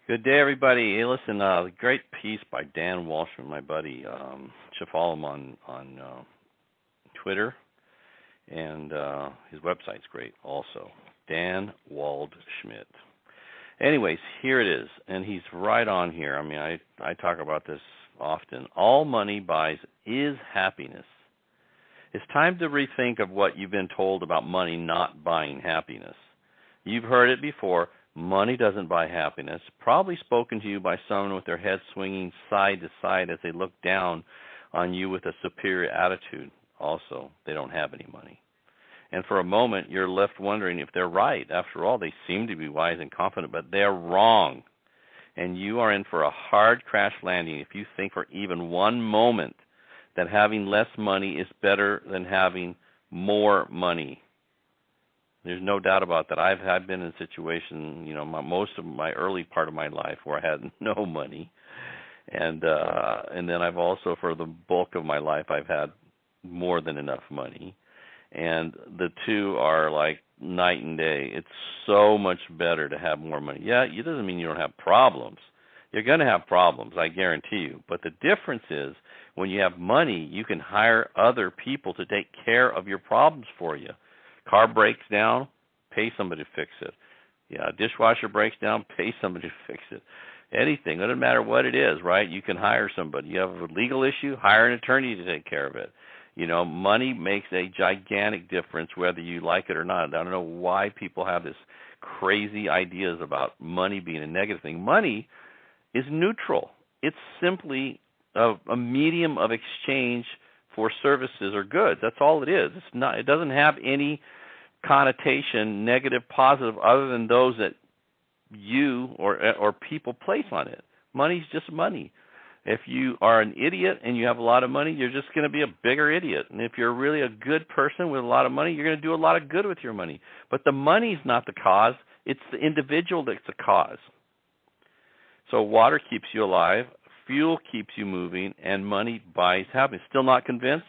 Good day, everybody. Hey, listen, great piece by Dan Walshman, my buddy. Should follow him on Twitter, and his website's great also. Dan Waldschmidt. Anyways, here it is, and he's right on here. I mean, I talk about this often. All money buys is happiness. It's time to rethink of what you've been told about money not buying happiness. You've heard it before. Money doesn't buy happiness. Probably spoken to you by someone with their head swinging side to side as they look down on you with a superior attitude. Also, they don't have any money. And for a moment, you're left wondering if they're right. After all, they seem to be wise and confident, but they're wrong. And you are in for a hard crash landing if you think for even one moment that having less money is better than having more money. There's no doubt about that. I've been in a situation, most of my early part of my life where I had no money, and then I've also, for the bulk of my life, I've had more than enough money, and the two are like night and day. It's so much better to have more money. Yeah, it doesn't mean you don't have problems. You're going to have problems, I guarantee you. But the difference is when you have money, you can hire other people to take care of your problems for you. Car breaks down, pay somebody to fix it. Yeah, dishwasher breaks down, pay somebody to fix it. Anything, it doesn't matter what it is, right? You can hire somebody. You have a legal issue, hire an attorney to take care of it. Money makes a gigantic difference whether you like it or not. I don't know why people have this crazy ideas about money being a negative thing. Money is neutral. It's simply a medium of exchange for services or goods. That's all it is. It's not. It doesn't have any connotation, negative, positive, other than those that you or people place on it. Money's just money. If you are an idiot and you have a lot of money, you're just going to be a bigger idiot. And if you're really a good person with a lot of money, you're going to do a lot of good with your money. But the money's not the cause. It's the individual that's the cause. So water keeps you alive, fuel keeps you moving, and money buys happiness. Still not convinced?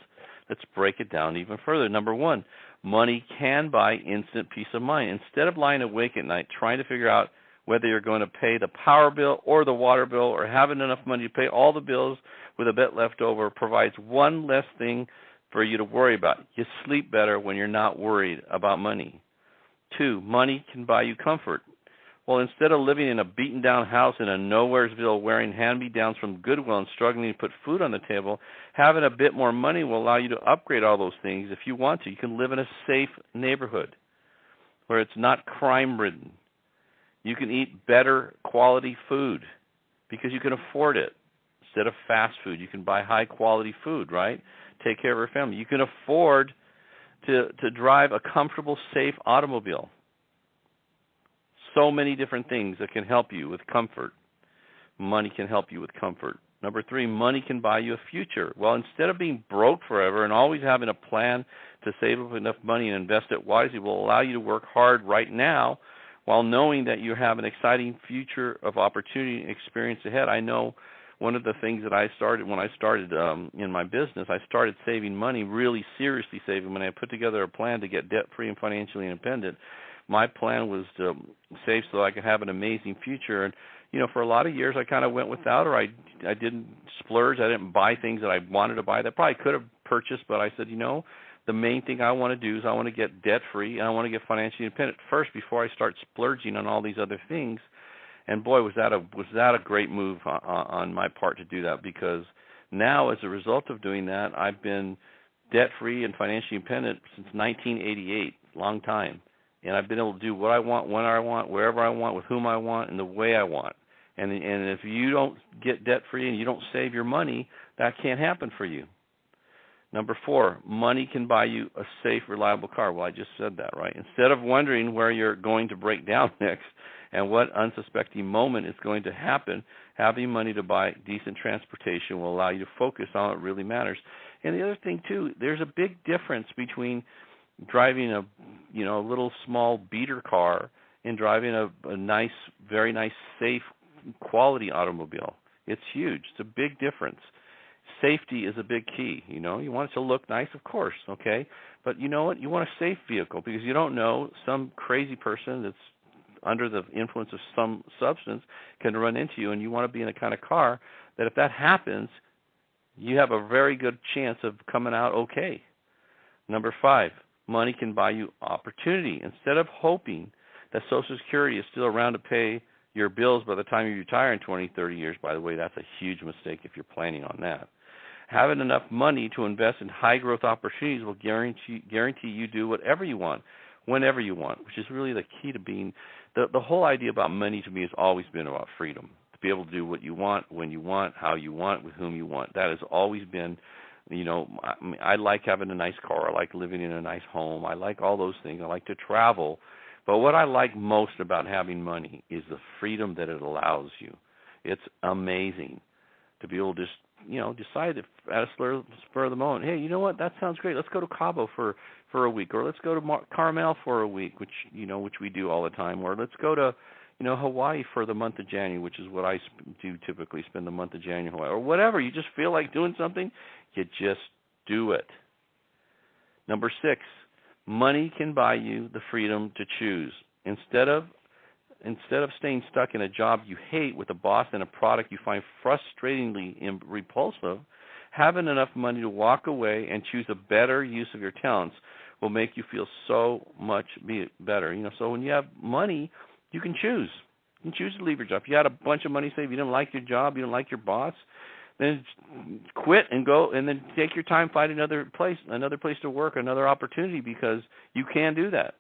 Let's break it down even further. Number one, money can buy instant peace of mind. Instead of lying awake at night trying to figure out whether you're going to pay the power bill or the water bill or having enough money to pay all the bills with a bit left over provides one less thing for you to worry about. You sleep better when you're not worried about money. Two, money can buy you comfort. Well, instead of living in a beaten-down house in a nowheresville wearing hand-me-downs from Goodwill and struggling to put food on the table, having a bit more money will allow you to upgrade all those things if you want to. You can live in a safe neighborhood where it's not crime-ridden. You can eat better quality food because you can afford it. Instead of fast food, you can buy high-quality food, right? Take care of your family. You can afford to drive a comfortable, safe automobile. So many different things that can help you with comfort. Money can help you with comfort. Number three, money can buy you a future. Well, instead of being broke forever and always having a plan to save up enough money and invest it wisely will allow you to work hard right now while knowing that you have an exciting future of opportunity and experience ahead. I know one of the things that I started when I started in my business, I started saving money, really seriously saving money. I put together a plan to get debt-free and financially independent. My plan was to save so I could have an amazing future. And, for a lot of years, I kind of went without, or I didn't splurge. I didn't buy things that I wanted to buy that I probably could have purchased, but I said, the main thing I want to do is I want to get debt-free and I want to get financially independent first before I start splurging on all these other things. And boy, was that a great move on my part to do that, because now as a result of doing that, I've been debt-free and financially independent since 1988, long time. And I've been able to do what I want, when I want, wherever I want, with whom I want, and the way I want. And if you don't get debt-free and you don't save your money, that can't happen for you. Number four, money can buy you a safe, reliable car. Well, I just said that, right? Instead of wondering where you're going to break down next and what unsuspecting moment is going to happen, having money to buy decent transportation will allow you to focus on what really matters. And the other thing, too, there's a big difference between driving a little small beater car and driving a nice, very nice, safe, quality automobile. It's huge. It's a big difference. Safety is a big key. You want it to look nice, of course, okay? But you know what? You want a safe vehicle because you don't know, some crazy person that's under the influence of some substance can run into you, and you want to be in a kind of car that if that happens, you have a very good chance of coming out okay. Number 5, money can buy you opportunity. Instead of hoping that Social Security is still around to pay your bills by the time you retire in 20, 30 years, by the way, that's a huge mistake if you're planning on that. Having enough money to invest in high-growth opportunities will guarantee you do whatever you want, whenever you want, which is really the key to being the whole idea about money to me has always been about freedom, to be able to do what you want, when you want, how you want, with whom you want. That has always been, I like having a nice car. I like living in a nice home. I like all those things. I like to travel. But what I like most about having money is the freedom that it allows you. It's amazing to be able to just, decide at a spur of the moment, hey, you know what, that sounds great. Let's go to Cabo for a week, or let's go to Carmel for a week, which we do all the time, or let's go to, Hawaii for the month of January, which is what I do typically, spend the month of January in Hawaii, or whatever. You just feel like doing something, you just do it. Number 6, money can buy you the freedom to choose. Instead of staying stuck in a job you hate with a boss and a product you find frustratingly repulsive, having enough money to walk away and choose a better use of your talents will make you feel so much better. So when you have money, you can choose. You can choose to leave your job. If you had a bunch of money, say if you didn't like your job, you didn't like your boss, then quit and go, and then take your time, find another place to work, another opportunity, because you can do that.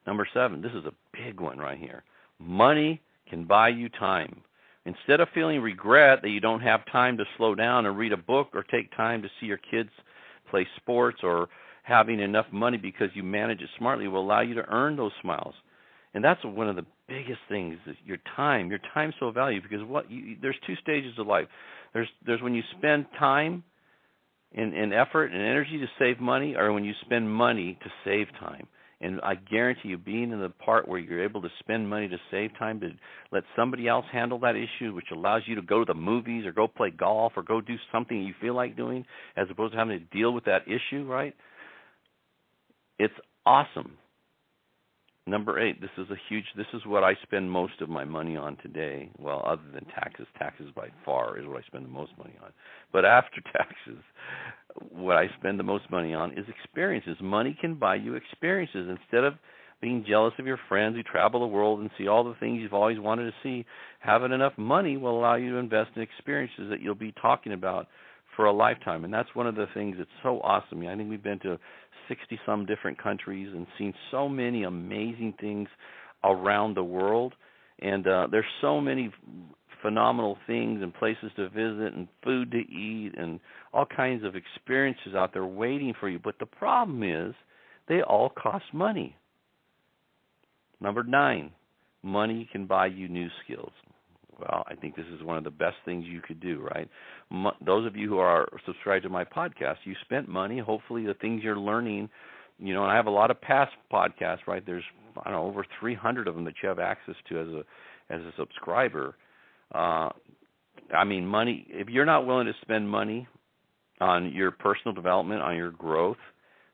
Number 7, this is a big one right here. Money can buy you time. Instead of feeling regret that you don't have time to slow down and read a book or take time to see your kids play sports, or having enough money because you manage it smartly will allow you to earn those smiles. And that's one of the biggest things, is your time. Your time's so valuable, because there's 2 stages of life. There's when you spend time and effort and energy to save money, or when you spend money to save time. And I guarantee you, being in the part where you're able to spend money to save time, to let somebody else handle that issue, which allows you to go to the movies or go play golf or go do something you feel like doing, as opposed to having to deal with that issue, right? It's awesome. Number 8, this is what I spend most of my money on today. Well, other than taxes by far is what I spend the most money on. But after taxes, what I spend the most money on is experiences. Money can buy you experiences. Instead of being jealous of your friends who travel the world and see all the things you've always wanted to see, having enough money will allow you to invest in experiences that you'll be talking about for a lifetime. And that's one of the things that's so awesome. I think we've been to 60-some different countries and seen so many amazing things around the world. And there's so many phenomenal things and places to visit and food to eat and all kinds of experiences out there waiting for you. But the problem is they all cost money. Number 9, money can buy you new skills. Well, I think this is one of the best things you could do, right? Those of you who are subscribed to my podcast, you spent money. Hopefully the things you're learning, and I have a lot of past podcasts, right? There's, over 300 of them that you have access to as a subscriber. Money, if you're not willing to spend money on your personal development, on your growth,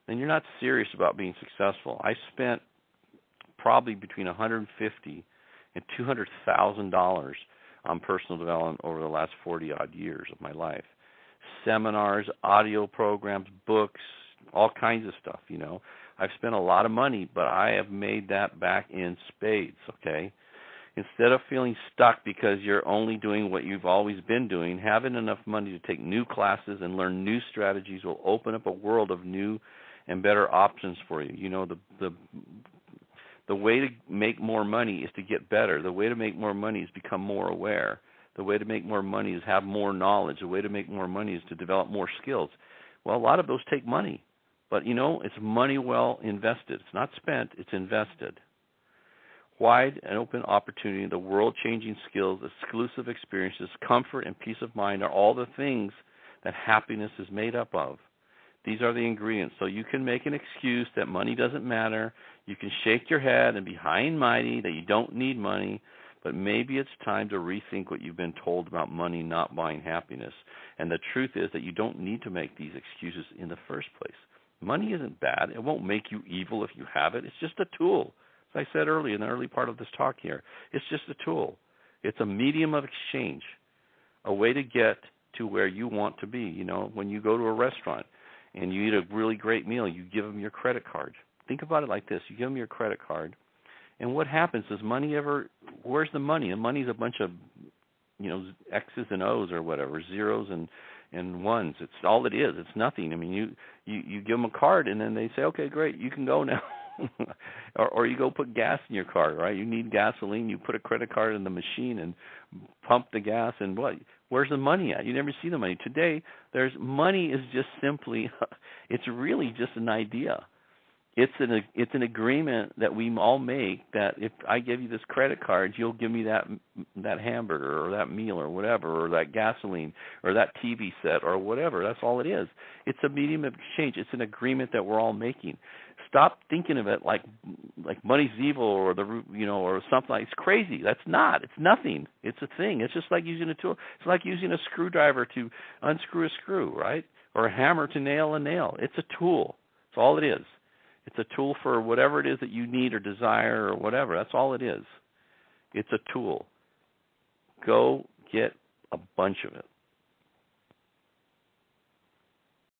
then you're not serious about being successful. I spent probably between $150,000 and $200,000 on personal development over the last 40-odd years of my life. Seminars, audio programs, books, all kinds of stuff, I've spent a lot of money, but I have made that back in spades, okay? Instead of feeling stuck because you're only doing what you've always been doing, having enough money to take new classes and learn new strategies will open up a world of new and better options for you. The way to make more money is to get better. The way to make more money is become more aware. The way to make more money is have more knowledge. The way to make more money is to develop more skills. Well, a lot of those take money. But, it's money well invested. It's not spent, it's invested. Wide and open opportunity, the world-changing skills, exclusive experiences, comfort, and peace of mind are all the things that happiness is made up of. These are the ingredients. So you can make an excuse that money doesn't matter. You can shake your head and be high and mighty that you don't need money, but maybe it's time to rethink what you've been told about money not buying happiness. And the truth is that you don't need to make these excuses in the first place. Money isn't bad. It won't make you evil if you have it. It's just a tool. As I said earlier in the early part of this talk here, it's just a tool. It's a medium of exchange, a way to get to where you want to be. You know, when you go to a restaurant and you eat a really great meal, you give them your credit card. Think about it like this. You give them your credit card, and what happens? Does money ever, where's the money? The money's a bunch of, you know, X's and O's or whatever, zeros and ones. It's all it is. It's nothing. I mean, you give them a card, and then they say, okay, great, you can go now. or you go put gas in your car, right? You need gasoline. You put a credit card in the machine and pump the gas, and what? Where's the money at? You never see the money. Today, there's money is just simply, it's really just an idea. It's an agreement that we all make that if I give you this credit card, you'll give me that hamburger or that meal or whatever, or that gasoline or that TV set or whatever. That's all it is. It's a medium of exchange. It's an agreement that we're all making. Stop thinking of it like money's evil or or something like. It's crazy. That's not. It's nothing. It's a thing. It's just like using a tool. It's like using a screwdriver to unscrew a screw, right? Or a hammer to nail a nail. It's a tool. That's all it is. It's a tool for whatever it is that you need or desire or whatever. That's all it is. It's a tool. Go get a bunch of it.